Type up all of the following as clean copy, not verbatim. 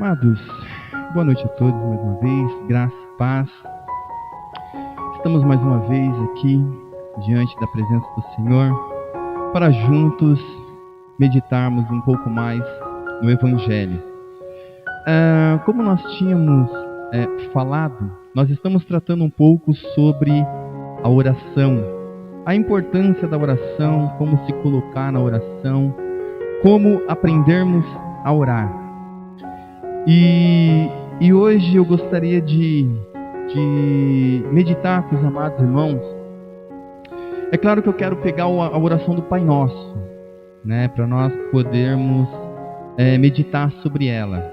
Amados, boa noite a todos mais uma vez, graça e paz. Estamos mais uma vez aqui diante da presença do Senhor para juntos meditarmos um pouco mais no Evangelho. Como nós tínhamos falado, nós estamos tratando um pouco sobre a oração, a importância da oração, como se colocar na oração, como aprendermos a orar. E hoje eu gostaria de meditar com os amados irmãos. É claro que eu quero pegar a oração do Pai Nosso, né, para nós podermos meditar sobre ela.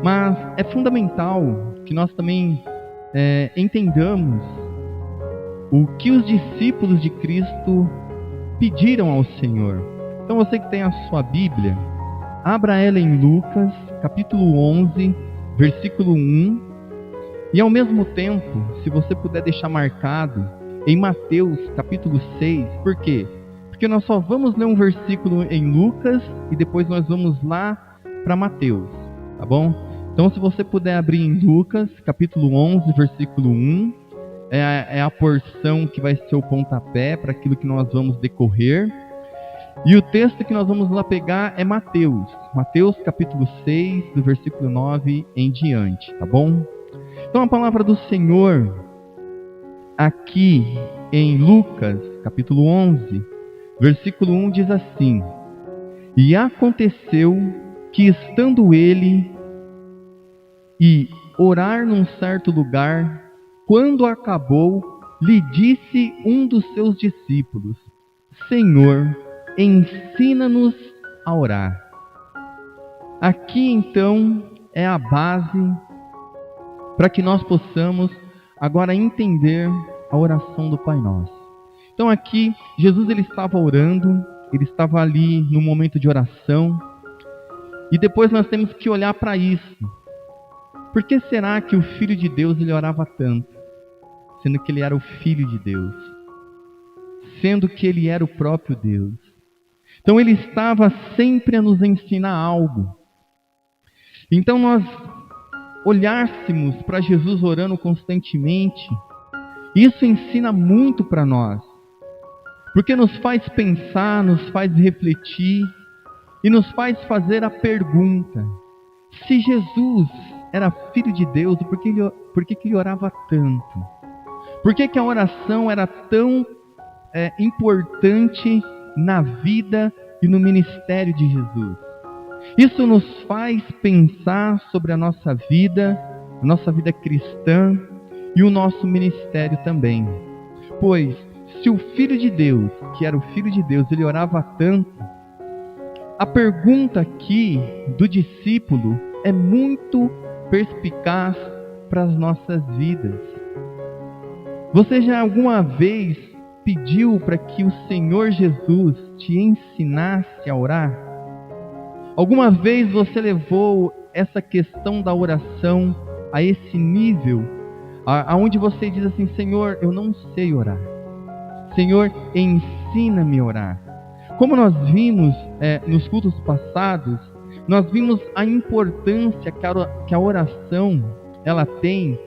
Mas é fundamental que nós também entendamos o que os discípulos de Cristo pediram ao Senhor. Então você que tem a sua Bíblia, abra ela em Lucas, capítulo 11, versículo 1. E ao mesmo tempo, se você puder deixar marcado, em Mateus, capítulo 6. Por quê? Porque nós só vamos ler um versículo em Lucas e depois nós vamos lá para Mateus, tá bom? Então se você puder abrir em Lucas, capítulo 11, versículo 1, é a porção que vai ser o pontapé para aquilo que nós vamos decorrer. E o texto que nós vamos lá pegar é Mateus capítulo 6, do versículo 9 em diante, tá bom? Então a palavra do Senhor, aqui em Lucas capítulo 11, versículo 1 diz assim: E aconteceu que estando ele e orar num certo lugar, quando acabou, lhe disse um dos seus discípulos: Senhor, ensina-nos a orar. Aqui então é a base para que nós possamos agora entender a oração do Pai Nosso. Então aqui Jesus ele estava orando, ele estava ali no momento de oração, e depois nós temos que olhar para isso. Por que será que o Filho de Deus ele orava tanto, sendo que ele era o Filho de Deus, sendo que ele era o próprio Deus? Então ele estava sempre a nos ensinar algo. Então nós olhássemos para Jesus orando constantemente, isso ensina muito para nós, porque nos faz pensar, nos faz refletir e nos faz fazer a pergunta: se Jesus era Filho de Deus, por que ele orava tanto? Por que a oração era tão importante na vida e no ministério de Jesus? Isso nos faz pensar sobre a nossa vida cristã e o nosso ministério também. Pois, se o Filho de Deus, que era o Filho de Deus, ele orava tanto, a pergunta aqui do discípulo é muito perspicaz para as nossas vidas. Você já alguma vez pediu para que o Senhor Jesus te ensinasse a orar? Alguma vez você levou essa questão da oração a esse nível, aonde você diz assim: Senhor, eu não sei orar. Senhor, ensina-me a orar. Como nós vimos nos cultos passados, nós vimos a importância que a oração ela tem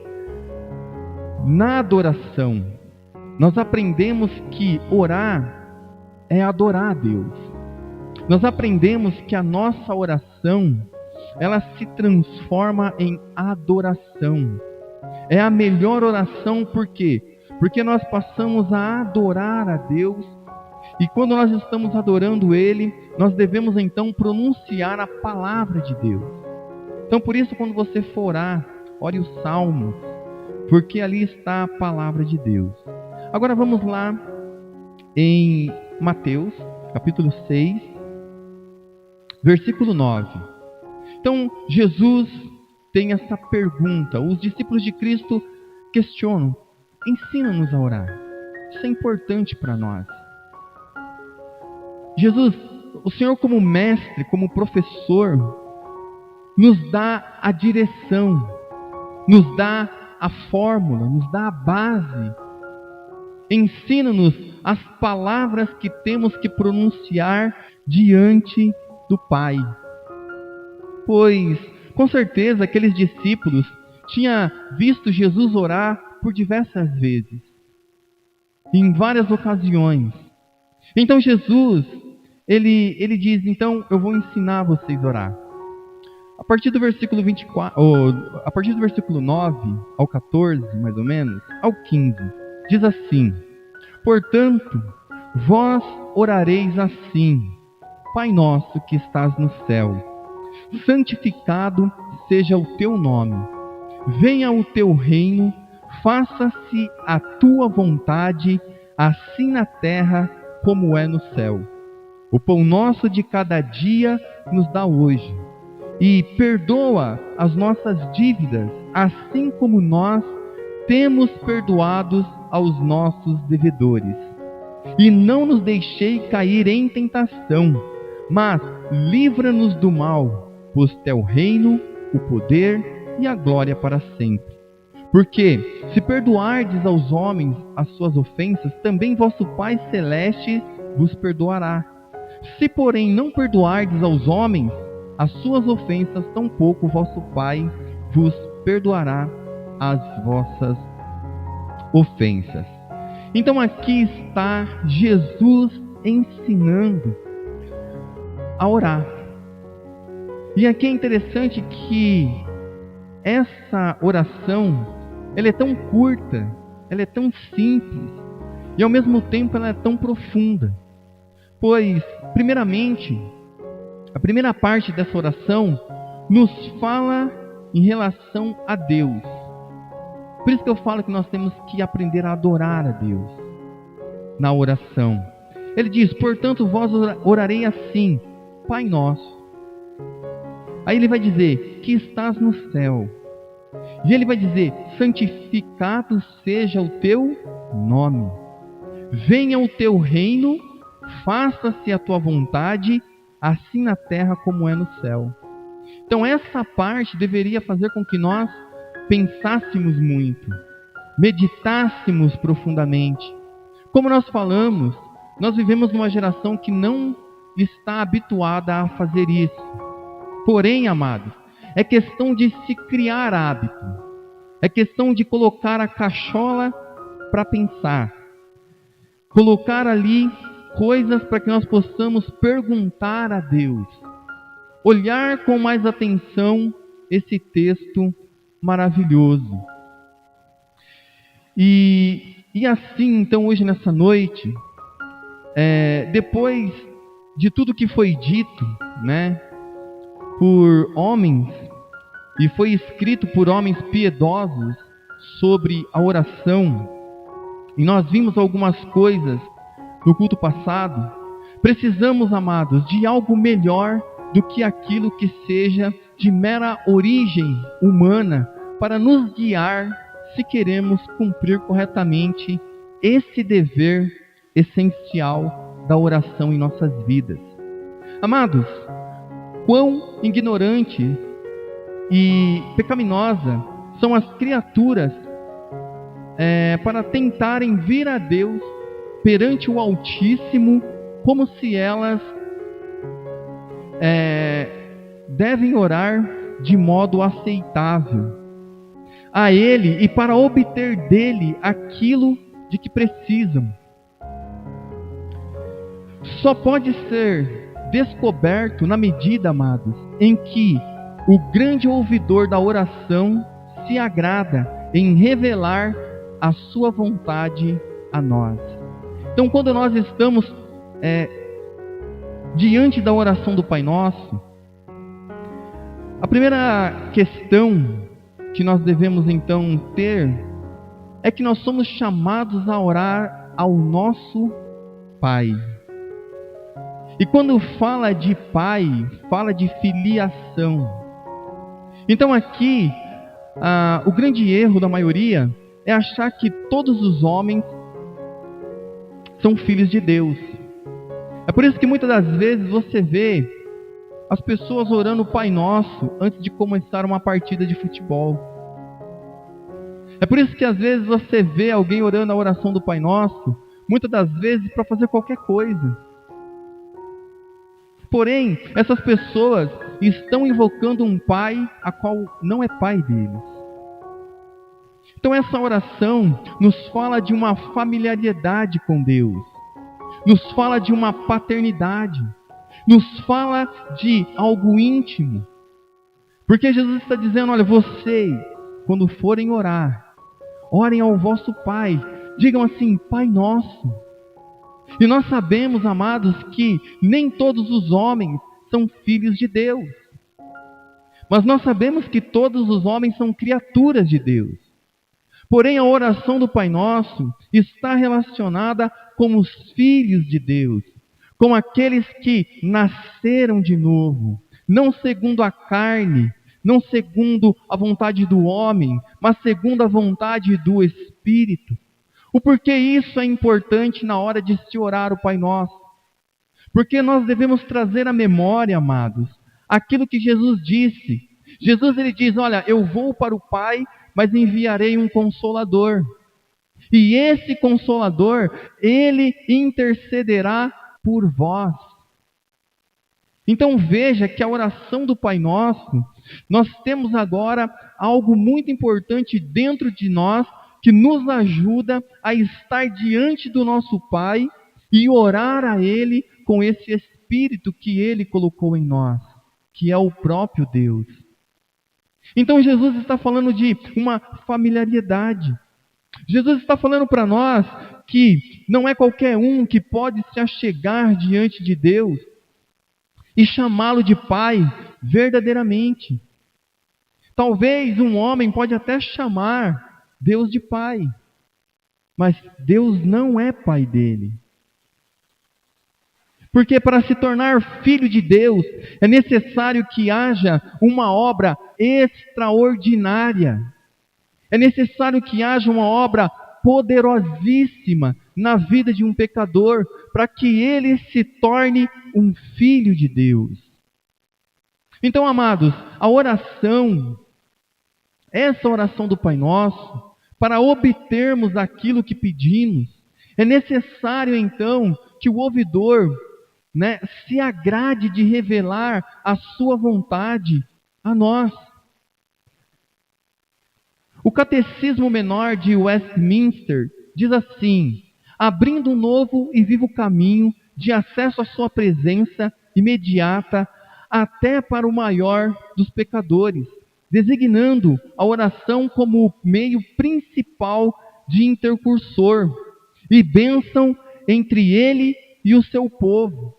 na adoração. Nós aprendemos que orar é adorar a Deus. Nós aprendemos que a nossa oração, ela se transforma em adoração. É a melhor oração, por quê? Porque nós passamos a adorar a Deus, e quando nós estamos adorando Ele, nós devemos então pronunciar a palavra de Deus. Então por isso, quando você for orar, ore os salmos, porque ali está a palavra de Deus. Agora vamos lá em Mateus, capítulo 6, versículo 9. Então, Jesus tem essa pergunta. Os discípulos de Cristo questionam: ensina-nos a orar. Isso é importante para nós. Jesus, o Senhor como mestre, como professor, nos dá a direção, nos dá a fórmula, nos dá a base. Ensina-nos as palavras que temos que pronunciar diante do Pai. Pois Com certeza, aqueles discípulos tinham visto Jesus orar por diversas vezes, em várias ocasiões. Então Jesus, ele diz, então eu vou ensinar vocês a orar. A partir do versículo 24, a partir do versículo 9 ao 14, mais ou menos, ao 15, diz assim: portanto, vós orareis assim: Pai nosso que estás no céu, santificado seja o teu nome. Venha o teu reino, faça-se a tua vontade, assim na terra como é no céu. O pão nosso de cada dia nos dá hoje. E perdoa as nossas dívidas, assim como nós temos perdoados aos nossos devedores. E não nos deixei cair em tentação, mas livra-nos do mal, pois teu reino, o poder e a glória para sempre. Porque se perdoardes aos homens as suas ofensas, também vosso Pai Celeste vos perdoará. Se porém não perdoardes aos homens as suas ofensas, tampouco vosso Pai vos perdoará as vossas ofensas. Então aqui está Jesus ensinando a orar. E aqui é interessante que essa oração, ela é tão curta, ela é tão simples, e ao mesmo tempo ela é tão profunda. Pois, primeiramente, a primeira parte dessa oração nos fala em relação a Deus. Por isso que eu falo que nós temos que aprender a adorar a Deus na oração. Ele diz, portanto, vós orarei assim, Pai nosso. Aí ele vai dizer, que estás no céu. E ele vai dizer, santificado seja o teu nome. Venha o teu reino, faça-se a tua vontade, assim na terra como é no céu. Então essa parte deveria fazer com que nós pensássemos muito, meditássemos profundamente. Como nós falamos, nós vivemos numa geração que não está habituada a fazer isso. Porém, amados, é questão de se criar hábito. É questão de colocar a cachola para pensar. Colocar ali coisas para que nós possamos perguntar a Deus. Olhar com mais atenção esse texto maravilhoso. E assim, então, hoje nessa noite, depois de tudo que foi dito, né, por homens, e foi escrito por homens piedosos sobre a oração, e nós vimos algumas coisas no culto passado, precisamos, amados, de algo melhor do que aquilo que seja de mera origem humana para nos guiar se queremos cumprir corretamente esse dever essencial da oração em nossas vidas. Amados, quão ignorante e pecaminosa são as criaturas para tentarem vir a Deus perante o Altíssimo como se elas devem orar de modo aceitável a Ele e para obter dele aquilo de que precisam. Só pode ser descoberto na medida, amados, em que o grande ouvidor da oração se agrada em revelar a sua vontade a nós. Então, quando nós estamos diante da oração do Pai Nosso, a primeira questão que nós devemos então ter é que nós somos chamados a orar ao nosso Pai. E quando fala de Pai, fala de filiação. Então aqui, o grande erro da maioria é achar que todos os homens são filhos de Deus. É por isso que muitas das vezes você vê as pessoas orando o Pai Nosso antes de começar uma partida de futebol. É por isso que às vezes você vê alguém orando a oração do Pai Nosso, muitas das vezes para fazer qualquer coisa. Porém, essas pessoas estão invocando um pai a qual não é pai deles. Então essa oração nos fala de uma familiaridade com Deus, nos fala de uma paternidade, nos fala de algo íntimo. Porque Jesus está dizendo, olha, vocês, quando forem orar, orem ao vosso Pai, digam assim, Pai Nosso. E nós sabemos, amados, que nem todos os homens são filhos de Deus. Mas nós sabemos que todos os homens são criaturas de Deus. Porém, a oração do Pai Nosso está relacionada com os filhos de Deus, com aqueles que nasceram de novo, não segundo a carne, não segundo a vontade do homem, mas segundo a vontade do Espírito. O porquê isso é importante na hora de se orar o Pai Nosso? Porque nós devemos trazer à memória, amados, aquilo que Jesus disse. Jesus ele diz, olha, eu vou para o Pai, mas enviarei um Consolador. E esse Consolador, ele intercederá por vós. Então veja que a oração do Pai Nosso, nós temos agora algo muito importante dentro de nós, que nos ajuda a estar diante do nosso Pai e orar a Ele com esse Espírito que Ele colocou em nós, que é o próprio Deus. Então Jesus está falando de uma familiaridade. Jesus está falando para nós que não é qualquer um que pode se achegar diante de Deus e chamá-lo de Pai verdadeiramente. Talvez um homem pode até chamar Deus de Pai, mas Deus não é Pai dele. Porque para se tornar filho de Deus, é necessário que haja uma obra extraordinária. É necessário que haja uma obra poderosíssima na vida de um pecador, para que ele se torne um filho de Deus. Então, amados, a oração, essa oração do Pai Nosso, para obtermos aquilo que pedimos, é necessário então que o ouvidor, se agrade de revelar a sua vontade a nós. O Catecismo Menor de Westminster diz assim: abrindo um novo e vivo caminho de acesso à sua presença imediata até para o maior dos pecadores, designando a oração como o meio principal de intercursor e bênção entre ele e o seu povo,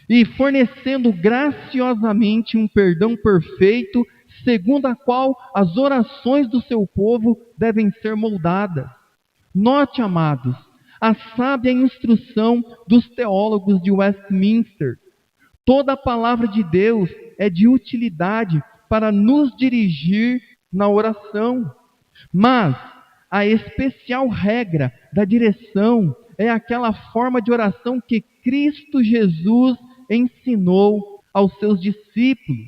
e fornecendo graciosamente um perdão perfeito, segundo a qual as orações do seu povo devem ser moldadas. Note, amados, a sábia instrução dos teólogos de Westminster. Toda a palavra de Deus é de utilidade para nos dirigir na oração, mas a especial regra da direção é aquela forma de oração que Cristo Jesus ensinou aos seus discípulos,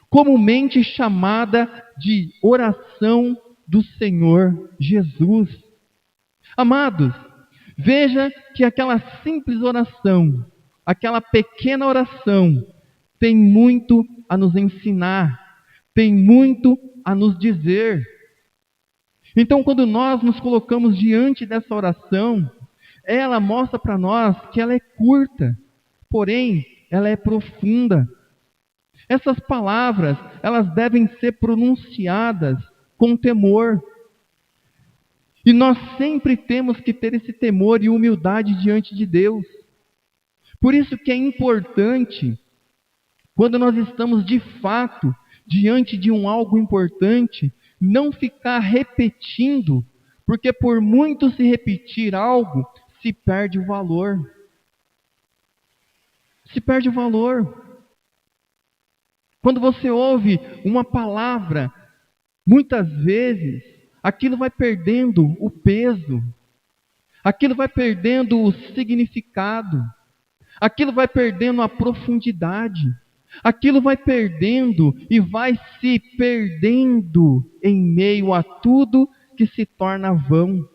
comumente chamada de oração do Senhor Jesus. Amados, veja que aquela simples oração, aquela pequena oração, tem muito a nos ensinar, tem muito a nos dizer. Então, quando nós nos colocamos diante dessa oração, ela mostra para nós que ela é curta, porém, ela é profunda. Essas palavras, elas devem ser pronunciadas com temor. E nós sempre temos que ter esse temor e humildade diante de Deus. Por isso que é importante, quando nós estamos de fato diante de algo importante, não ficar repetindo, porque por muito se repetir algo, se perde o valor. Se perde o valor. Quando você ouve uma palavra, muitas vezes, aquilo vai perdendo o peso, aquilo vai perdendo o significado, aquilo vai perdendo a profundidade, aquilo vai perdendo e vai se perdendo em meio a tudo que se torna vão.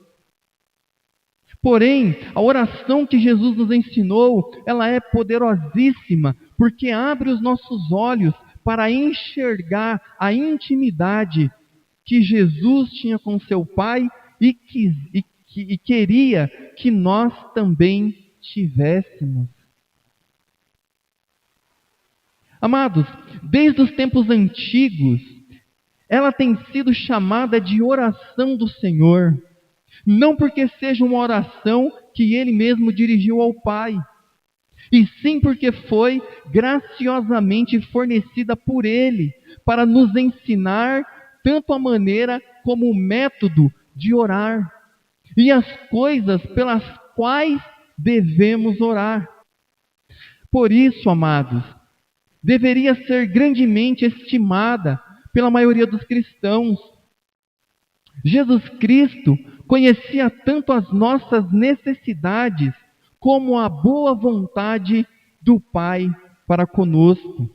Porém, a oração que Jesus nos ensinou, ela é poderosíssima, porque abre os nossos olhos para enxergar a intimidade que Jesus tinha com seu Pai e queria que nós também tivéssemos. Amados, desde os tempos antigos, ela tem sido chamada de oração do Senhor, não porque seja uma oração que Ele mesmo dirigiu ao Pai, e sim porque foi graciosamente fornecida por Ele, para nos ensinar tanto a maneira como o método de orar, e as coisas pelas quais devemos orar. Por isso, amados, deveria ser grandemente estimada pela maioria dos cristãos. Jesus Cristo conhecia tanto as nossas necessidades como a boa vontade do Pai para conosco.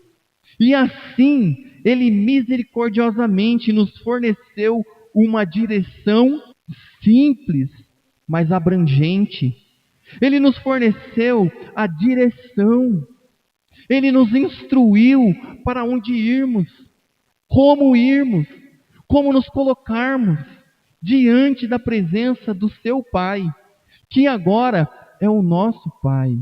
E assim, Ele misericordiosamente nos forneceu uma direção simples, mas abrangente. Ele nos forneceu a direção. Ele nos instruiu para onde irmos, como nos colocarmos diante da presença do seu Pai, que agora é o nosso Pai.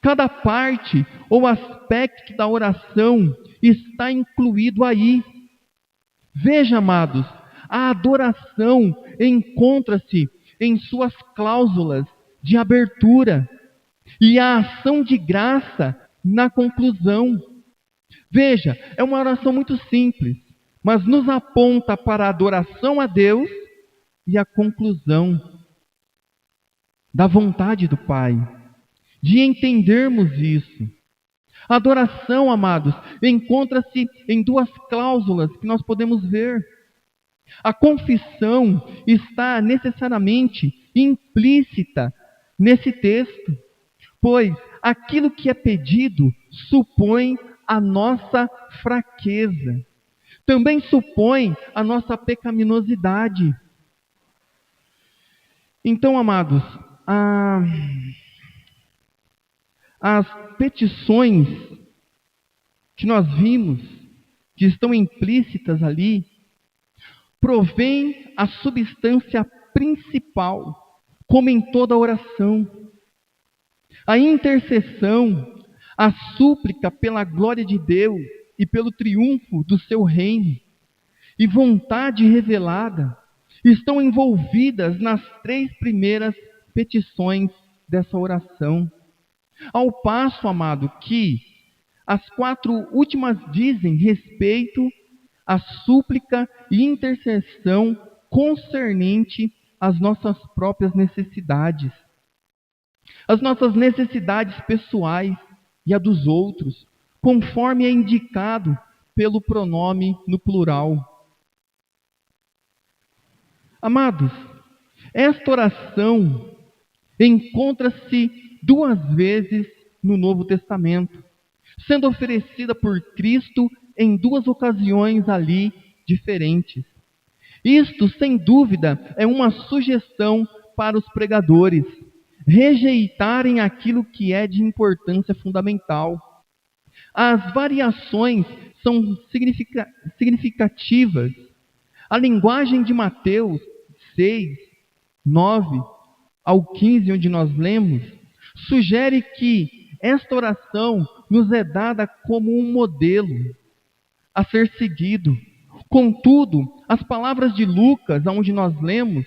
Cada parte ou aspecto da oração está incluído aí. Veja, amados, a adoração encontra-se em suas cláusulas de abertura e a ação de graça na conclusão. Veja, é uma oração muito simples, mas nos aponta para a adoração a Deus e a conclusão da vontade do Pai, de entendermos isso. A adoração, amados, encontra-se em duas cláusulas que nós podemos ver. A confissão está necessariamente implícita nesse texto, pois aquilo que é pedido supõe a nossa fraqueza, também supõe a nossa pecaminosidade. Então, amados, as petições que nós vimos, que estão implícitas ali, provém a substância principal, como em toda oração. A intercessão, a súplica pela glória de Deus e pelo triunfo do seu reino, e vontade revelada, estão envolvidas nas 3 primeiras petições dessa oração. Ao passo, amado, que as 4 últimas dizem respeito à súplica e intercessão concernente às nossas próprias necessidades, as nossas necessidades pessoais e a dos outros, conforme é indicado pelo pronome no plural. Amados, esta oração encontra-se 2 vezes no Novo Testamento, sendo oferecida por Cristo em 2 ocasiões ali diferentes. Isto, sem dúvida, é uma sugestão para os pregadores rejeitarem aquilo que é de importância fundamental. As variações são significativas. A linguagem de Mateus 6, 9 ao 15, onde nós lemos, sugere que esta oração nos é dada como um modelo a ser seguido. Contudo, as palavras de Lucas, onde nós lemos,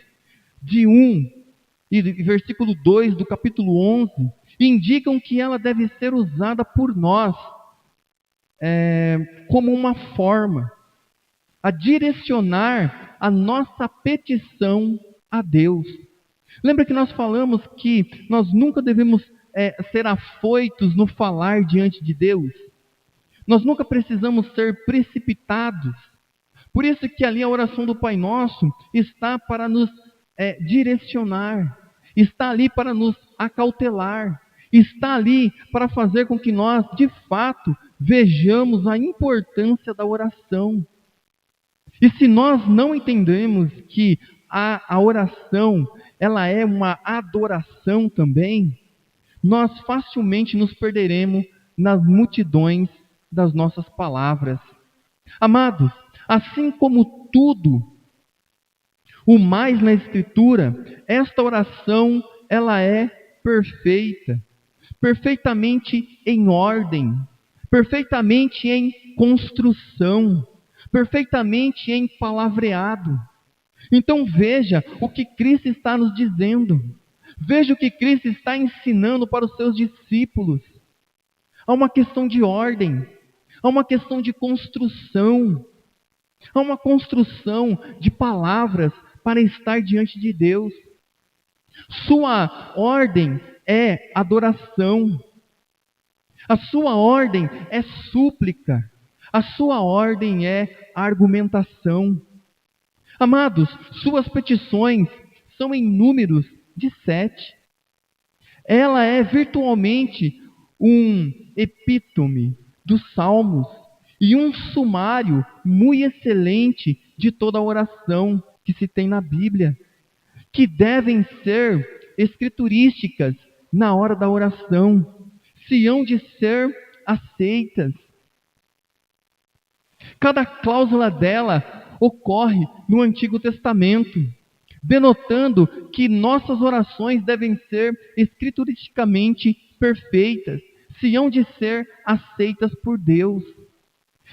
de 1 e versículo 2 do capítulo 11, indicam que ela deve ser usada por nós como uma forma a direcionar a nossa petição a Deus. Lembra que nós falamos que nós nunca devemos ser afoitos no falar diante de Deus? Nós nunca precisamos ser precipitados. Por isso que ali a oração do Pai Nosso está para nos direcionar, está ali para nos acautelar, está ali para fazer com que nós, de fato, vejamos a importância da oração. E se nós não entendemos que a oração, ela é uma adoração também, nós facilmente nos perderemos nas multidões das nossas palavras. Amados, assim como tudo o mais na Escritura, esta oração, ela é perfeita, perfeitamente em ordem, perfeitamente em construção, perfeitamente em palavreado. Então veja o que Cristo está nos dizendo. Veja o que Cristo está ensinando para os seus discípulos. Há uma questão de ordem, há uma questão de construção, há uma construção de palavras para estar diante de Deus. Sua ordem é adoração, a sua ordem é súplica, a sua ordem é argumentação. Amados, suas petições são em números de 7. Ela é virtualmente um epítome dos Salmos e um sumário muito excelente de toda a oração que se tem na Bíblia, que devem ser escriturísticas na hora da oração, se hão de ser aceitas. Cada cláusula dela ocorre no Antigo Testamento, denotando que nossas orações devem ser escrituristicamente perfeitas, se hão de ser aceitas por Deus.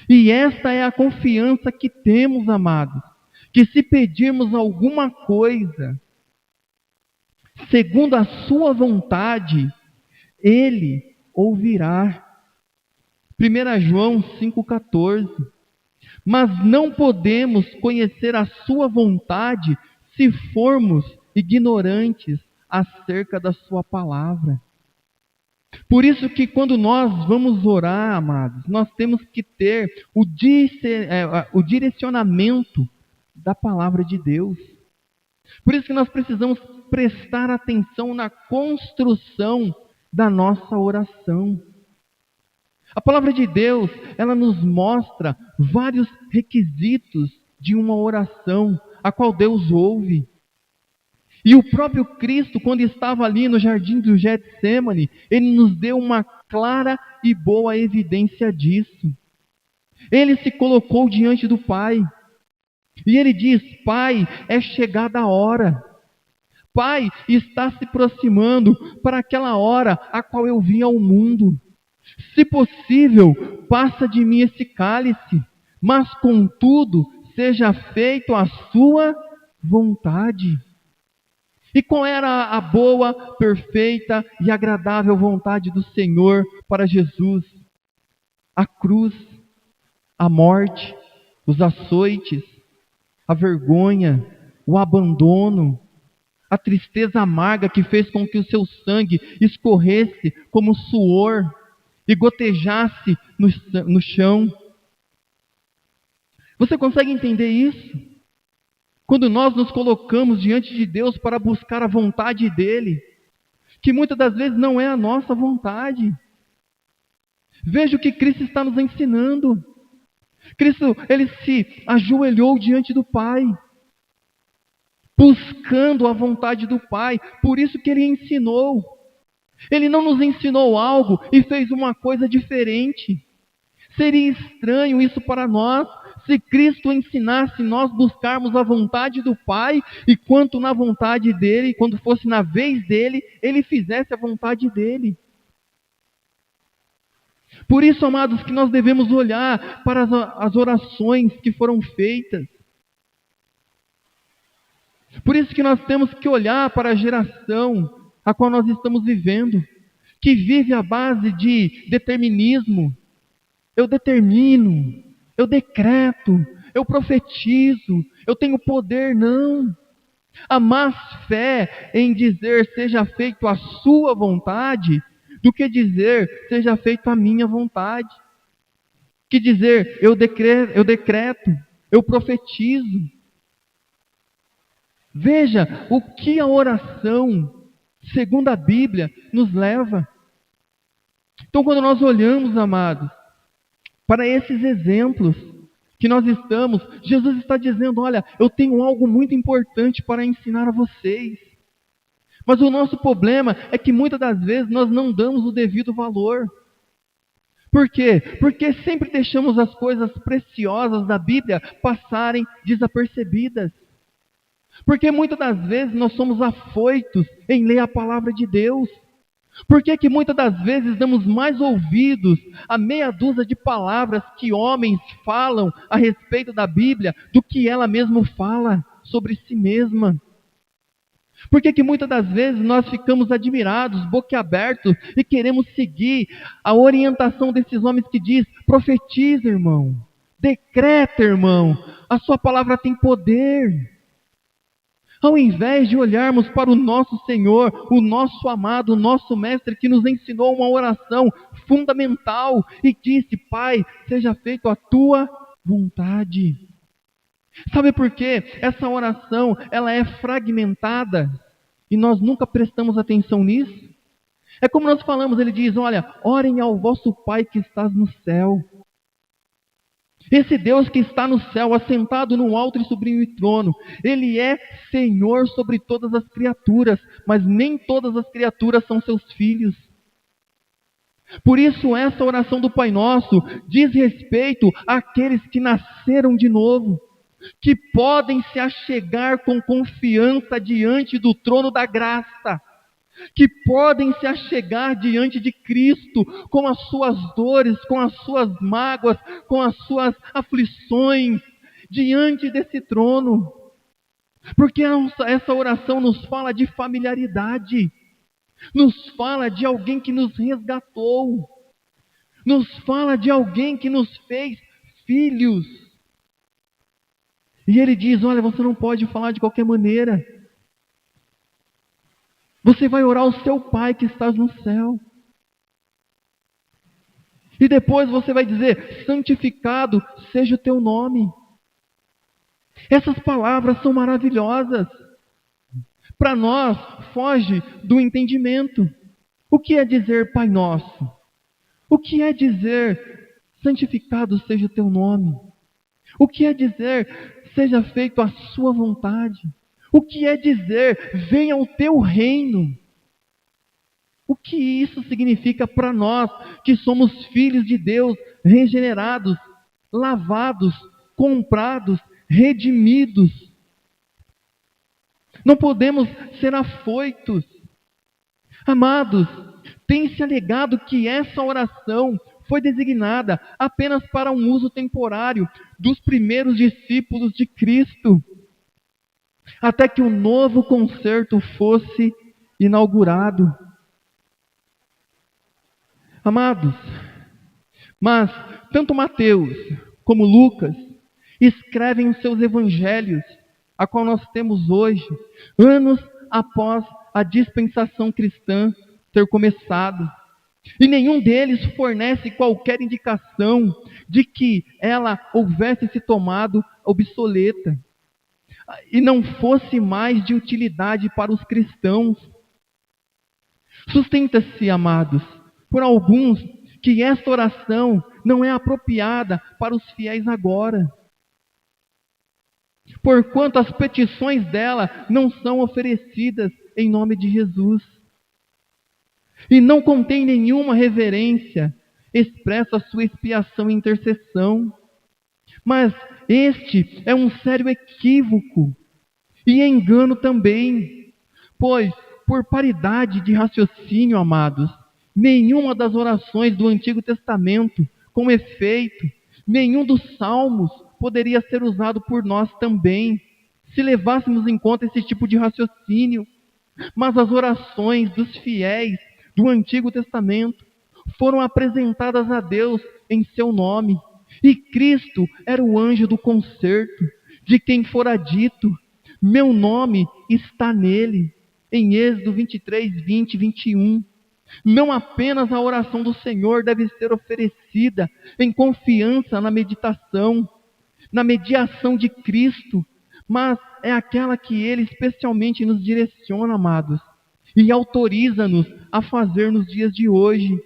E esta é a confiança que temos, amados, que se pedirmos alguma coisa segundo a sua vontade, Ele ouvirá. 1 João 5,14. Mas não podemos conhecer a sua vontade se formos ignorantes acerca da sua palavra. Por isso que quando nós vamos orar, amados, nós temos que ter o direcionamento da palavra de Deus. Por isso que nós precisamos prestar atenção na construção da nossa oração. A palavra de Deus, ela nos mostra vários requisitos de uma oração, a qual Deus ouve. E o próprio Cristo, quando estava ali no jardim do Getsêmani, Ele nos deu uma clara e boa evidência disso. Ele se colocou diante do Pai. E Ele diz: Pai, é chegada a hora. Pai, está se aproximando para aquela hora a qual eu vim ao mundo. Se possível, passa de mim esse cálice, mas contudo, seja feito a sua vontade. E qual era a boa, perfeita e agradável vontade do Senhor para Jesus? A cruz, a morte, os açoites, a vergonha, o abandono, a tristeza amarga que fez com que o seu sangue escorresse como suor e gotejasse no chão. Você consegue entender isso? Quando nós nos colocamos diante de Deus para buscar a vontade dEle, que muitas das vezes não é a nossa vontade. Veja o que Cristo está nos ensinando. Cristo, Ele se ajoelhou diante do Pai, buscando a vontade do Pai. Por isso que Ele ensinou. Ele não nos ensinou algo e fez uma coisa diferente. Seria estranho isso para nós, se Cristo ensinasse nós buscarmos a vontade do Pai, e quanto na vontade dEle, quando fosse na vez dEle, Ele fizesse a vontade dEle. Por isso, amados, que nós devemos olhar para as orações que foram feitas. Por isso que nós temos que olhar para a geração a qual nós estamos vivendo, que vive à base de determinismo. Eu determino, eu decreto, eu profetizo, eu tenho poder. Não. Há mais fé em dizer seja feito a sua vontade, do que dizer seja feito a minha vontade. Que dizer eu decreto, eu profetizo. Veja o que a oração, segundo a Bíblia, nos leva. Então, quando nós olhamos, amados, para esses exemplos que nós estamos, Jesus está dizendo: olha, eu tenho algo muito importante para ensinar a vocês. Mas o nosso problema é que muitas das vezes nós não damos o devido valor. Por quê? Porque sempre deixamos as coisas preciosas da Bíblia passarem desapercebidas. Porque muitas das vezes nós somos afoitos em ler a palavra de Deus. Por que muitas das vezes damos mais ouvidos a meia dúzia de palavras que homens falam a respeito da Bíblia do que ela mesma fala sobre si mesma? Por que muitas das vezes nós ficamos admirados, boquiabertos e queremos seguir a orientação desses homens que diz: profetiza, irmão, decreta, irmão, a sua palavra tem poder. Ao invés de olharmos para o nosso Senhor, o nosso amado, o nosso Mestre, que nos ensinou uma oração fundamental e disse: Pai, seja feita a tua vontade. Sabe por quê? Essa oração, ela é fragmentada e nós nunca prestamos atenção nisso. É como nós falamos, ele diz: olha, orem ao vosso Pai que estás no céu. Esse Deus que está no céu, assentado no alto e sublime trono, Ele é Senhor sobre todas as criaturas, mas nem todas as criaturas são seus filhos. Por isso essa oração do Pai Nosso diz respeito àqueles que nasceram de novo, que podem se achegar com confiança diante do trono da graça, que podem se achegar diante de Cristo com as suas dores, com as suas mágoas, com as suas aflições, diante desse trono. Porque essa oração nos fala de familiaridade, nos fala de alguém que nos resgatou, nos fala de alguém que nos fez filhos. E ele diz: olha, você não pode falar de qualquer maneira. Você vai orar ao seu Pai que está no céu. E depois você vai dizer: santificado seja o teu nome. Essas palavras são maravilhosas. Para nós, foge do entendimento. O que é dizer Pai Nosso? O que é dizer santificado seja o teu nome? O que é dizer seja feito a sua vontade? O que é dizer venha o teu reino? O que isso significa para nós que somos filhos de Deus, regenerados, lavados, comprados, redimidos? Não podemos ser afoitos. Amados, tem-se alegado que essa oração foi designada apenas para um uso temporário dos primeiros discípulos de Cristo, até que o novo concerto fosse inaugurado. Amados, mas tanto Mateus como Lucas escrevem os seus evangelhos, a qual nós temos hoje, anos após a dispensação cristã ter começado. E nenhum deles fornece qualquer indicação de que ela houvesse se tomado obsoleta e não fosse mais de utilidade para os cristãos. Sustenta-se, amados, por alguns que esta oração não é apropriada para os fiéis agora, porquanto as petições dela não são oferecidas em nome de Jesus, e não contém nenhuma reverência expressa a sua expiação e intercessão. Mas este é um sério equívoco e engano também, pois, por paridade de raciocínio, amados, nenhuma das orações do Antigo Testamento, com efeito, nenhum dos salmos poderia ser usado por nós também, se levássemos em conta esse tipo de raciocínio. Mas as orações dos fiéis do Antigo Testamento foram apresentadas a Deus em seu nome, e Cristo era o anjo do concerto, de quem fora dito: meu nome está nele, em Êxodo 23, 20 e 21. Não apenas a oração do Senhor deve ser oferecida em confiança na meditação, na mediação de Cristo, mas é aquela que Ele especialmente nos direciona, amados, e autoriza-nos a fazer nos dias de hoje.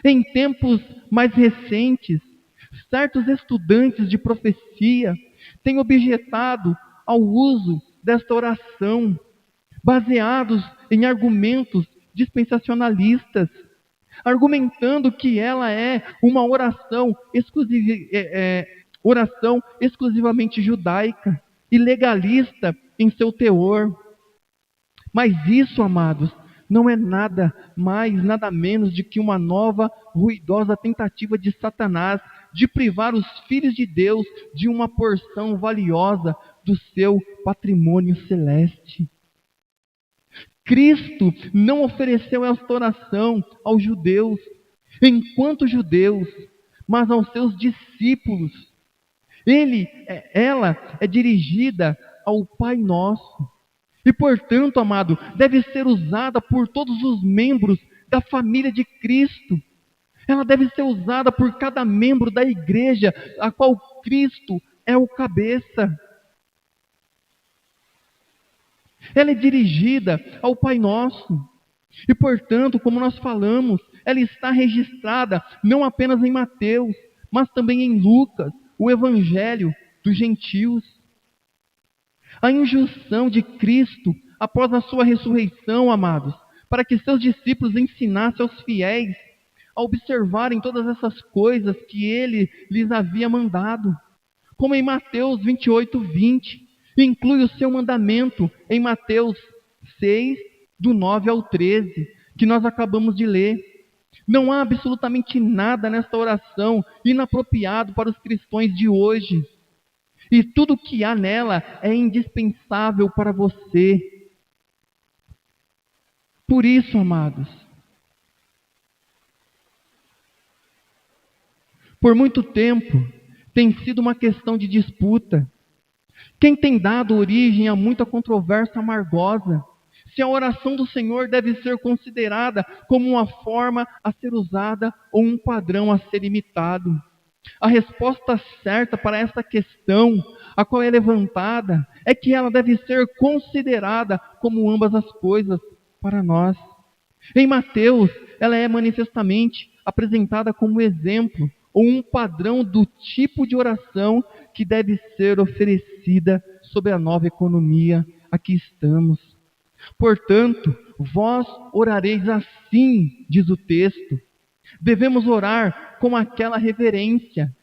Em tempos mais recentes, certos estudantes de profecia têm objetado ao uso desta oração, baseados em argumentos dispensacionalistas, argumentando que ela é uma oração exclusivamente judaica e legalista em seu teor. Mas isso, amados, não é nada mais, nada menos de que uma nova, ruidosa tentativa de Satanás de privar os filhos de Deus de uma porção valiosa do seu patrimônio celeste. Cristo não ofereceu esta oração aos judeus, enquanto judeus, mas aos seus discípulos. Ela é dirigida ao Pai Nosso. E, portanto, amado, deve ser usada por todos os membros da família de Cristo. Ela deve ser usada por cada membro da igreja, a qual Cristo é o cabeça. Ela é dirigida ao Pai Nosso. E, portanto, como nós falamos, ela está registrada não apenas em Mateus, mas também em Lucas, o Evangelho dos gentios. A injunção de Cristo após a sua ressurreição, amados, para que seus discípulos ensinassem aos fiéis a observarem todas essas coisas que ele lhes havia mandado. Como em Mateus 28:20, inclui o seu mandamento em Mateus 6, do 9 ao 13, que nós acabamos de ler. Não há absolutamente nada nesta oração inapropriado para os cristãos de hoje. E tudo que há nela é indispensável para você. Por isso, amados, por muito tempo tem sido uma questão de disputa. Quem tem dado origem a muita controvérsia amargosa, se a oração do Senhor deve ser considerada como uma forma a ser usada ou um padrão a ser imitado. A resposta certa para essa questão, a qual é levantada, é que ela deve ser considerada como ambas as coisas para nós. Em Mateus, ela é manifestamente apresentada como exemplo ou um padrão do tipo de oração que deve ser oferecida sob a nova economia a que estamos. Portanto, vós orareis assim, diz o texto. Devemos orar com aquela reverência,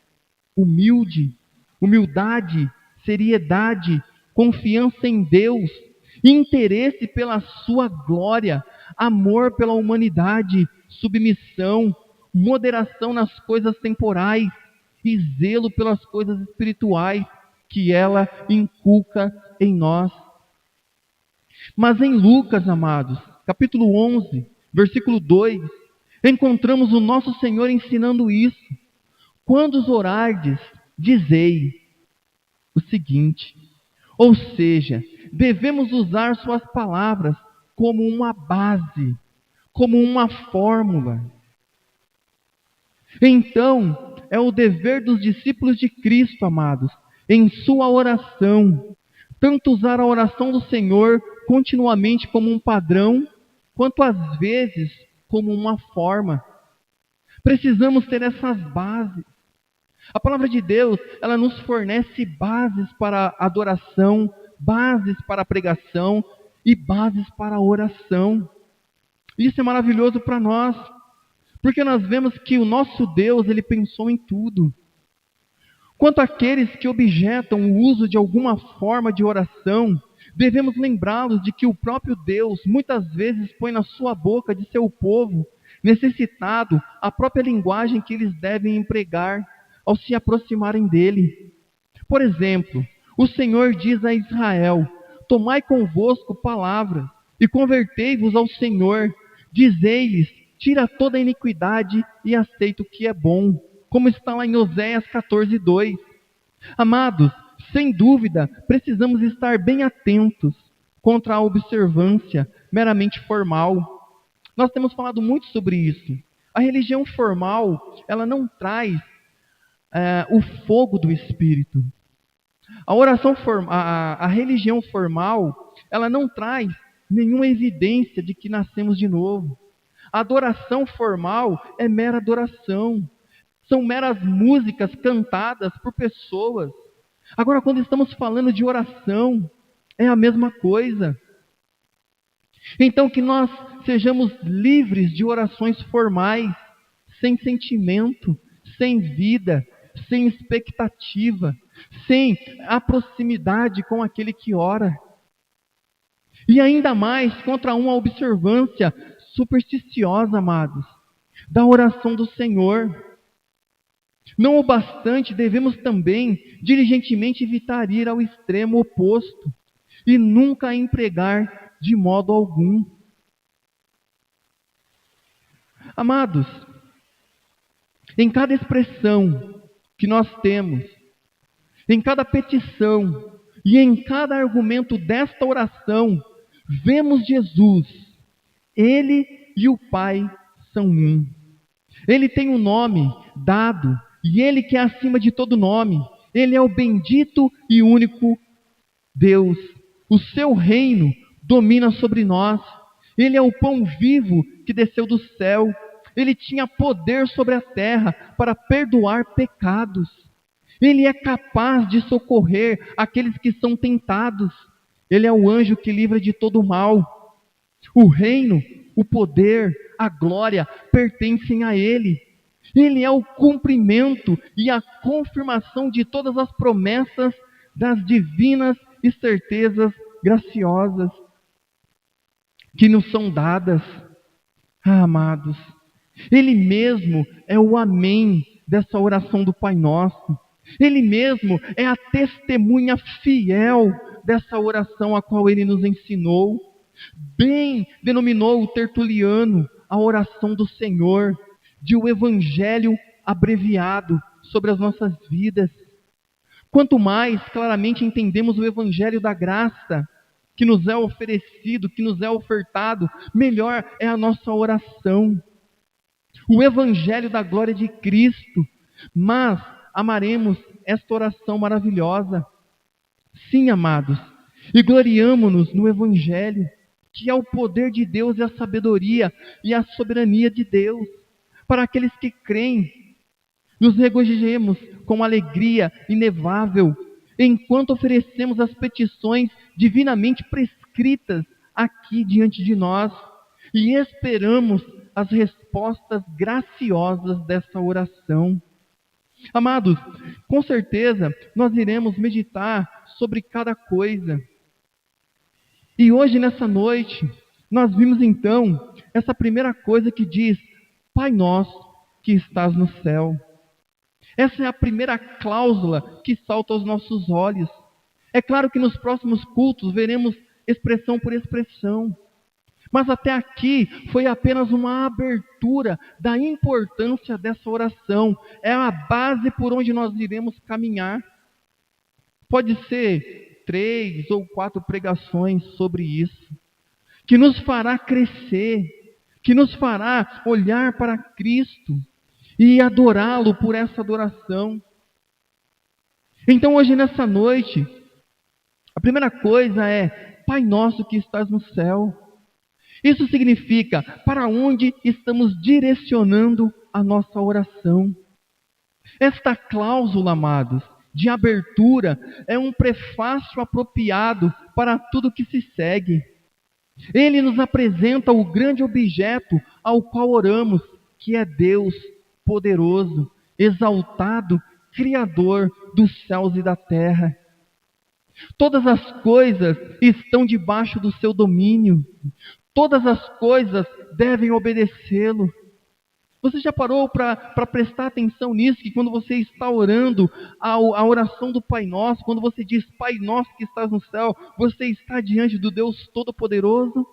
humildade, seriedade, confiança em Deus, interesse pela sua glória, amor pela humanidade, submissão, moderação nas coisas temporais e zelo pelas coisas espirituais que ela inculca em nós. Mas em Lucas, amados, capítulo 11, versículo 2, encontramos o nosso Senhor ensinando isso. Quando os orardes, dizei o seguinte, ou seja, devemos usar suas palavras como uma base, como uma fórmula. Então, é o dever dos discípulos de Cristo, amados, em sua oração, tanto usar a oração do Senhor continuamente como um padrão, quanto às vezes como uma forma. Precisamos ter essas bases. A palavra de Deus, ela nos fornece bases para a adoração, bases para a pregação e bases para a oração. Isso é maravilhoso para nós, porque nós vemos que o nosso Deus, ele pensou em tudo. Quanto àqueles que objetam o uso de alguma forma de oração, devemos lembrá-los de que o próprio Deus muitas vezes põe na sua boca de seu povo necessitado a própria linguagem que eles devem empregar ao se aproximarem dele. Por exemplo, o Senhor diz a Israel: tomai convosco palavras e convertei-vos ao Senhor, dizei-lhes: tira toda a iniquidade e aceita o que é bom, como está lá em Oséias 14:2. Amados, sem dúvida, precisamos estar bem atentos contra a observância meramente formal. Nós temos falado muito sobre isso. A religião formal, ela não traz o fogo do Espírito. A religião formal, ela não traz nenhuma evidência de que nascemos de novo. A adoração formal é mera adoração. São meras músicas cantadas por pessoas. Agora, quando estamos falando de oração, é a mesma coisa. Então que nós sejamos livres de orações formais, sem sentimento, sem vida, sem expectativa, sem a proximidade com aquele que ora. E ainda mais contra uma observância supersticiosa, amados, da oração do Senhor. Não o bastante, devemos também diligentemente evitar ir ao extremo oposto e nunca a empregar de modo algum. Amados, em cada expressão que nós temos, em cada petição e em cada argumento desta oração, vemos Jesus. Ele e o Pai são um. Ele tem um nome dado, e Ele que é acima de todo nome. Ele é o bendito e único Deus. O seu reino domina sobre nós. Ele é o pão vivo que desceu do céu. Ele tinha poder sobre a terra para perdoar pecados. Ele é capaz de socorrer aqueles que são tentados. Ele é o anjo que livra de todo mal. O reino, o poder, a glória pertencem a Ele. Ele é o cumprimento e a confirmação de todas as promessas das divinas e certezas graciosas que nos são dadas. Amados, Ele mesmo é o amém dessa oração do Pai Nosso. Ele mesmo é a testemunha fiel dessa oração a qual Ele nos ensinou. Bem denominou o Tertuliano a oração do Senhor, de o Evangelho abreviado sobre as nossas vidas. Quanto mais claramente entendemos o Evangelho da graça que nos é oferecido, que nos é ofertado, melhor é a nossa oração. O Evangelho da glória de Cristo. Mas amaremos esta oração maravilhosa. Sim, amados, e gloriamo-nos no Evangelho, que é o poder de Deus e a sabedoria e a soberania de Deus. Para aqueles que creem, nos regozijemos com alegria inefável, enquanto oferecemos as petições divinamente prescritas aqui diante de nós, e esperamos as respostas graciosas dessa oração. Amados, com certeza nós iremos meditar sobre cada coisa. E hoje, nessa noite, nós vimos então essa primeira coisa que diz: Pai nosso que estás no céu. Essa é a primeira cláusula que salta aos nossos olhos. É claro que nos próximos cultos veremos expressão por expressão. Mas até aqui foi apenas uma abertura da importância dessa oração. É a base por onde nós iremos caminhar. Pode ser 3 ou 4 pregações sobre isso, que nos fará crescer, que nos fará olhar para Cristo e adorá-lo por essa adoração. Então hoje nessa noite, a primeira coisa é: Pai nosso que estás no céu. Isso significa para onde estamos direcionando a nossa oração. Esta cláusula, amados, de abertura é um prefácio apropriado para tudo que se segue. Ele nos apresenta o grande objeto ao qual oramos, que é Deus poderoso, exaltado, Criador dos céus e da terra. Todas as coisas estão debaixo do seu domínio. Todas as coisas devem obedecê-lo. Você já parou para prestar atenção nisso? Que quando você está orando a oração do Pai Nosso, quando você diz Pai Nosso que estás no céu, você está diante do Deus Todo-Poderoso?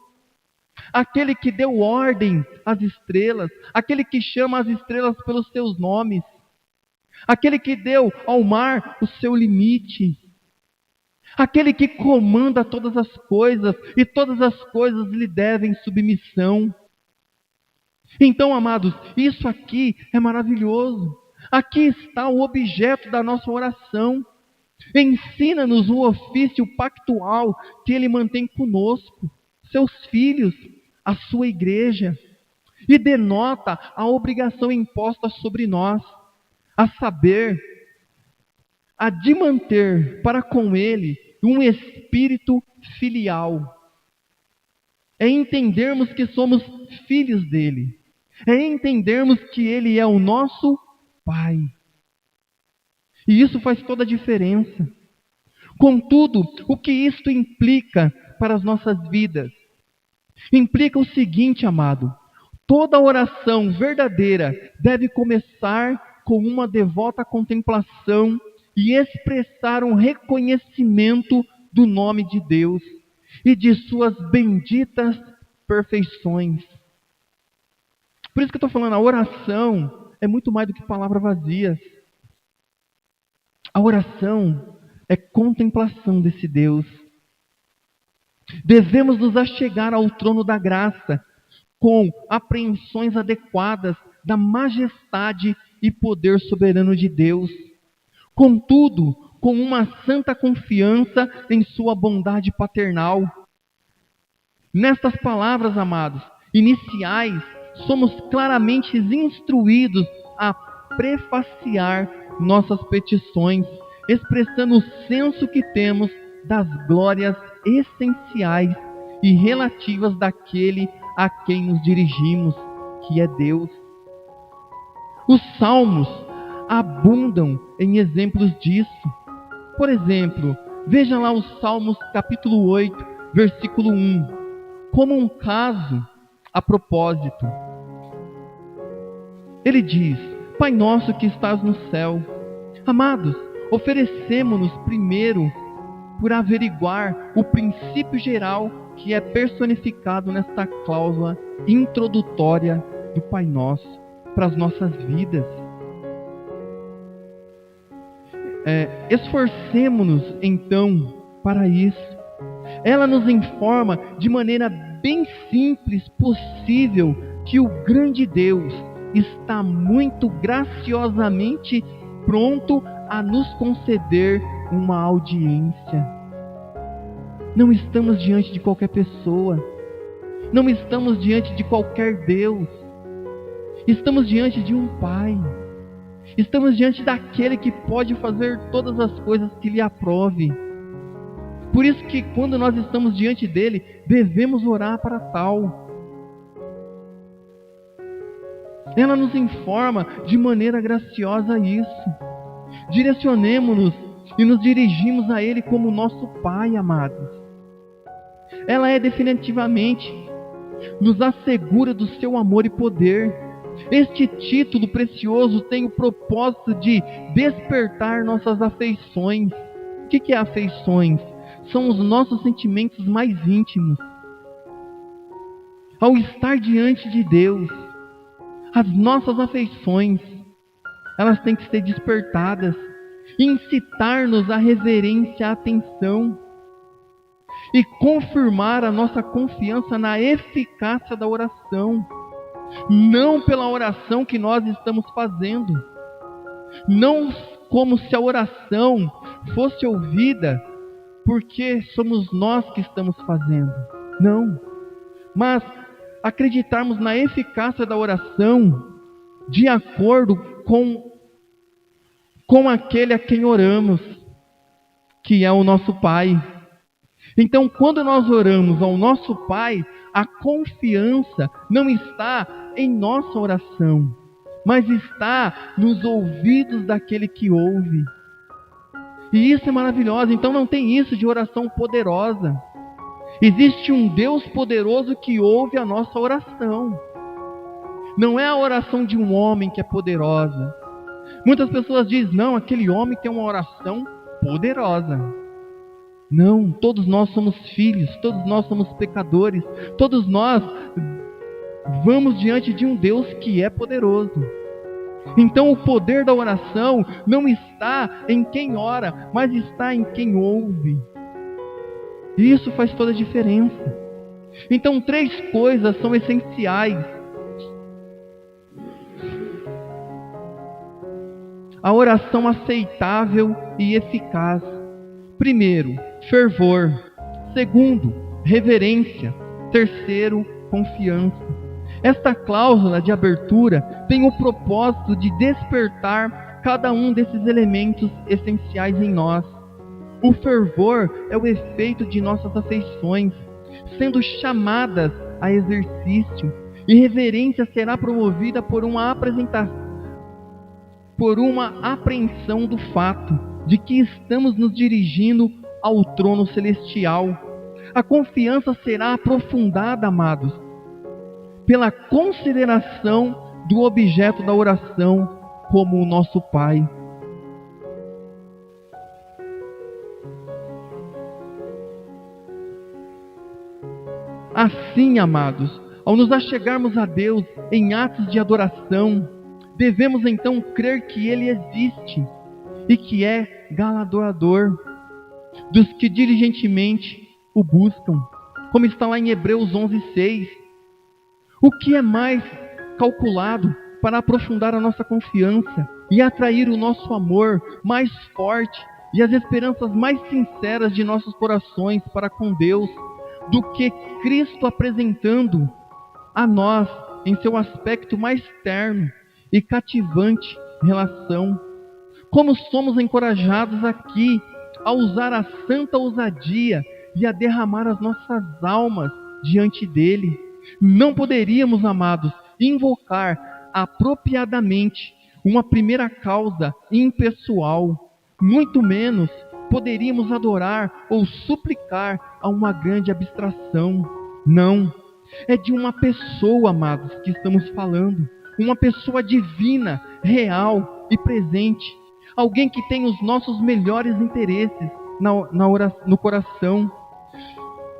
Aquele que deu ordem às estrelas, aquele que chama as estrelas pelos seus nomes, aquele que deu ao mar o seu limite, aquele que comanda todas as coisas e todas as coisas lhe devem submissão. Então, amados, isso aqui é maravilhoso. Aqui está o objeto da nossa oração. Ensina-nos o ofício pactual que Ele mantém conosco, seus filhos, a sua igreja, e denota a obrigação imposta sobre nós, a saber, a de manter para com Ele um espírito filial. é entendermos que somos filhos dele, é entendermos que ele é o nosso Pai. E isso faz toda a diferença. Contudo, o que isto implica para as nossas vidas? Implica o seguinte, amado: toda oração verdadeira deve começar com uma devota contemplação e expressar um reconhecimento do nome de Deus e de suas benditas perfeições. Por isso que eu estou falando, a oração é muito mais do que palavras vazias. A oração é contemplação desse Deus. Devemos nos achegar ao trono da graça com apreensões adequadas da majestade e poder soberano de Deus. Contudo, com uma santa confiança em sua bondade paternal. Nestas palavras, amados, iniciais, somos claramente instruídos a prefaciar nossas petições, expressando o senso que temos das glórias essenciais e relativas daquele a quem nos dirigimos, que é Deus. Os salmos abundam em exemplos disso. Por exemplo, veja lá os Salmos capítulo 8, versículo 1, como um caso a propósito. Ele diz: Pai nosso que estás no céu. Amados, oferecemo-nos primeiro por averiguar o princípio geral que é personificado nesta cláusula introdutória do Pai Nosso para as nossas vidas. Esforcemo-nos então para isso. Ela nos informa de maneira bem simples possível que o grande Deus está muito graciosamente pronto a nos conceder uma audiência. Não estamos diante de qualquer pessoa, não estamos diante de qualquer Deus, estamos diante de um Pai, estamos diante daquele que pode fazer todas as coisas que lhe aprove. Por isso que quando nós estamos diante dele, devemos orar para tal. Ela nos informa de maneira graciosa isso. Direcionemo-nos e nos dirigimos a ele como nosso Pai, amados. Ela definitivamente nos assegura do seu amor e poder. Este título precioso tem o propósito de despertar nossas afeições. O que é afeições? São os nossos sentimentos mais íntimos. Ao estar diante de Deus, as nossas afeições, elas têm que ser despertadas, incitar-nos à reverência, à atenção, e confirmar a nossa confiança na eficácia da oração, não pela oração que nós estamos fazendo, não como se a oração fosse ouvida porque somos nós que estamos fazendo, não, mas acreditarmos na eficácia da oração de acordo com aquele a quem oramos, que é o nosso Pai. Então, quando nós oramos ao nosso Pai, a confiança não está em nossa oração, mas está nos ouvidos daquele que ouve. E isso é maravilhoso. Então não tem isso de oração poderosa. Existe um Deus poderoso que ouve a nossa oração. Não é a oração de um homem que é poderosa. Muitas pessoas dizem, não, aquele homem tem uma oração poderosa. Não, todos nós somos filhos, todos nós somos pecadores, todos nós vamos diante de um Deus que é poderoso. Então o poder da oração não está em quem ora, mas está em quem ouve. E isso faz toda a diferença. Então 3 coisas são essenciais. A oração aceitável e eficaz. Primeiro, fervor. Segundo, reverência. Terceiro, confiança. Esta cláusula de abertura tem o propósito de despertar cada um desses elementos essenciais em nós. O fervor é o efeito de nossas afeições. sendo chamadas a exercício, e reverência será promovida por uma apreensão do fato de que estamos nos dirigindo ao trono celestial. A confiança será aprofundada, amados, pela consideração do objeto da oração como o nosso Pai. Assim, amados, ao nos achegarmos a Deus em atos de adoração, devemos então crer que Ele existe e que é galardoador dos que diligentemente o buscam, como está lá em Hebreus 11:6. O que é mais calculado para aprofundar a nossa confiança e atrair o nosso amor mais forte e as esperanças mais sinceras de nossos corações para com Deus, do que Cristo apresentando a nós em seu aspecto mais terno e cativante relação? Como somos encorajados aqui a usar a santa ousadia e a derramar as nossas almas diante dele. Não poderíamos, amados, invocar apropriadamente uma primeira causa impessoal, muito menos poderíamos adorar ou suplicar a uma grande abstração. Não, é de uma pessoa, amados, que estamos falando, uma pessoa divina, real e presente, alguém que tem os nossos melhores interesses no coração,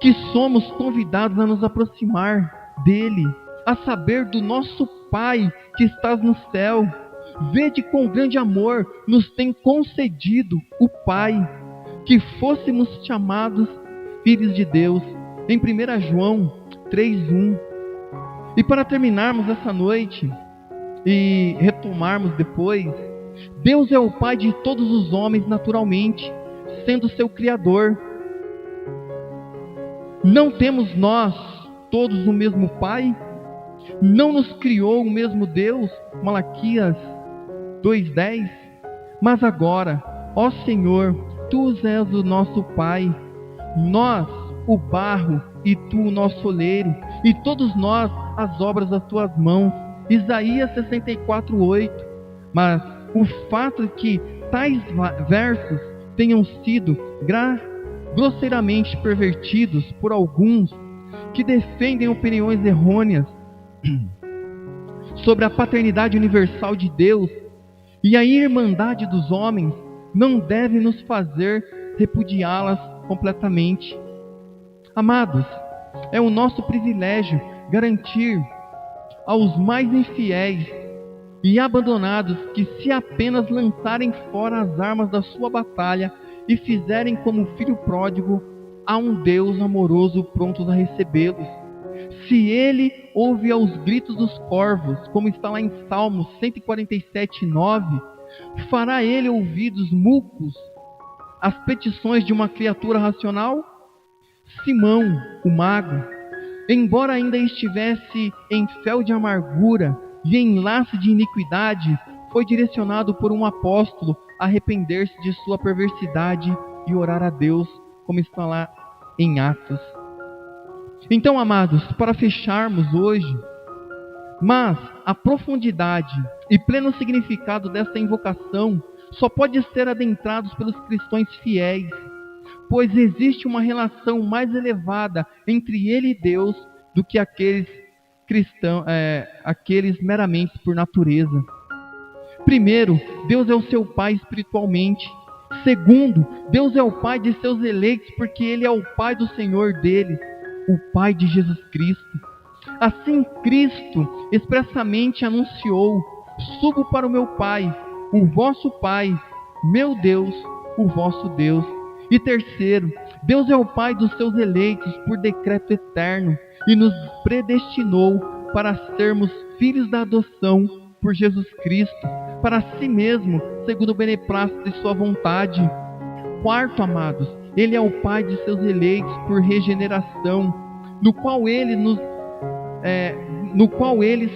que somos convidados a nos aproximar dele, a saber, do nosso Pai que estás no céu. Vede quão grande amor nos tem concedido o Pai, que fôssemos chamados filhos de Deus, em 1 João 3:1. E para terminarmos essa noite e retomarmos depois, Deus é o Pai de todos os homens naturalmente, sendo seu Criador. Não temos nós todos o mesmo Pai? Não nos criou o mesmo Deus? Malaquias 2:10. Mas agora, ó Senhor, Tu és o nosso Pai, nós o barro e Tu o nosso oleiro, e todos nós as obras das Tuas mãos. Isaías 64:8. Mas o fato de que tais versos tenham sido grosseiramente pervertidos por alguns que defendem opiniões errôneas sobre a paternidade universal de Deus e a irmandade dos homens, não deve nos fazer repudiá-las completamente. Amados, é o nosso privilégio garantir aos mais infiéis e abandonados que, se apenas lançarem fora as armas da sua batalha e fizerem como o filho pródigo, há um Deus amoroso pronto a recebê-los. Se ele ouve aos gritos dos corvos, como está lá em Salmos 147:9, fará ele ouvidos mucos às petições de uma criatura racional? Simão, o mago, embora ainda estivesse em fel de amargura e em laço de iniquidade, foi direcionado por um apóstolo a arrepender-se de sua perversidade e orar a Deus, como está lá em Atos. Então, amados, para fecharmos hoje, mas a profundidade e pleno significado dessa invocação só pode ser adentrados pelos cristãos fiéis, pois existe uma relação mais elevada entre ele e Deus do que aqueles meramente por natureza. Primeiro, Deus é o seu Pai espiritualmente. Segundo, Deus é o Pai de seus eleitos, porque Ele é o Pai do Senhor deles, o Pai de Jesus Cristo. Assim, Cristo expressamente anunciou: subo para o meu Pai, o vosso Pai, meu Deus, o vosso Deus. E terceiro, Deus é o Pai dos seus eleitos por decreto eterno e nos predestinou para sermos filhos da adoção por Jesus Cristo, para si mesmo, segundo o beneplácito de sua vontade. Quarto, amados, Ele é o Pai de seus eleitos por regeneração, no qual eles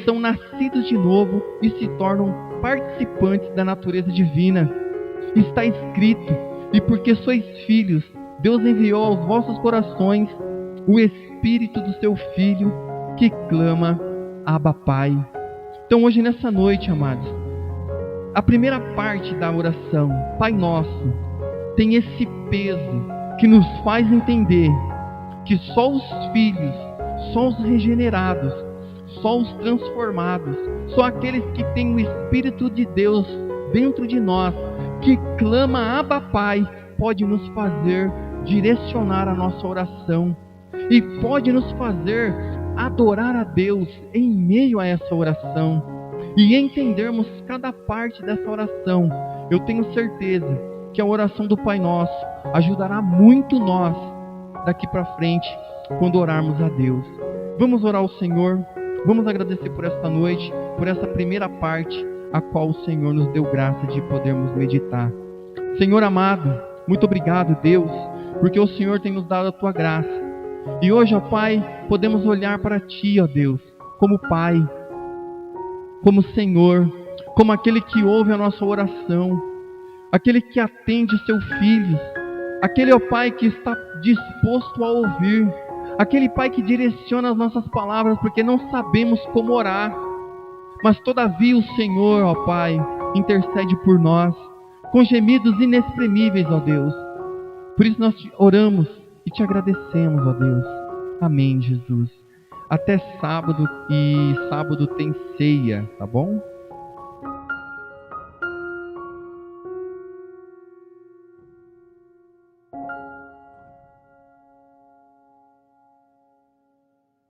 são nascidos de novo e se tornam participantes da natureza divina. Está escrito: e porque sois filhos, Deus enviou aos vossos corações Espírito do seu Filho que clama, Abba Pai. Então hoje nessa noite, amados, a primeira parte da oração, Pai Nosso, tem esse peso que nos faz entender que só os filhos, só os regenerados, só os transformados, só aqueles que têm o Espírito de Deus dentro de nós, que clama Abba Pai, pode nos fazer direcionar a nossa oração e pode nos fazer adorar a Deus em meio a essa oração e entendermos cada parte dessa oração. Eu tenho certeza que a oração do Pai Nosso ajudará muito nós daqui para frente quando orarmos a Deus. Vamos orar ao Senhor, vamos agradecer por esta noite, por essa primeira parte a qual o Senhor nos deu graça de podermos meditar. Senhor amado, muito obrigado, Deus, porque o Senhor tem nos dado a Tua graça. E hoje, ó Pai, podemos olhar para Ti, ó Deus, como Pai, como Senhor, como aquele que ouve a nossa oração, aquele que atende o seu Filho, aquele, ó Pai, que está disposto a ouvir, aquele Pai que direciona as nossas palavras, porque não sabemos como orar, mas todavia o Senhor, ó Pai, intercede por nós, com gemidos inexprimíveis, ó Deus. Por isso nós oramos e te agradecemos, ó Deus. Amém, Jesus. Até sábado, e sábado tem ceia, tá bom?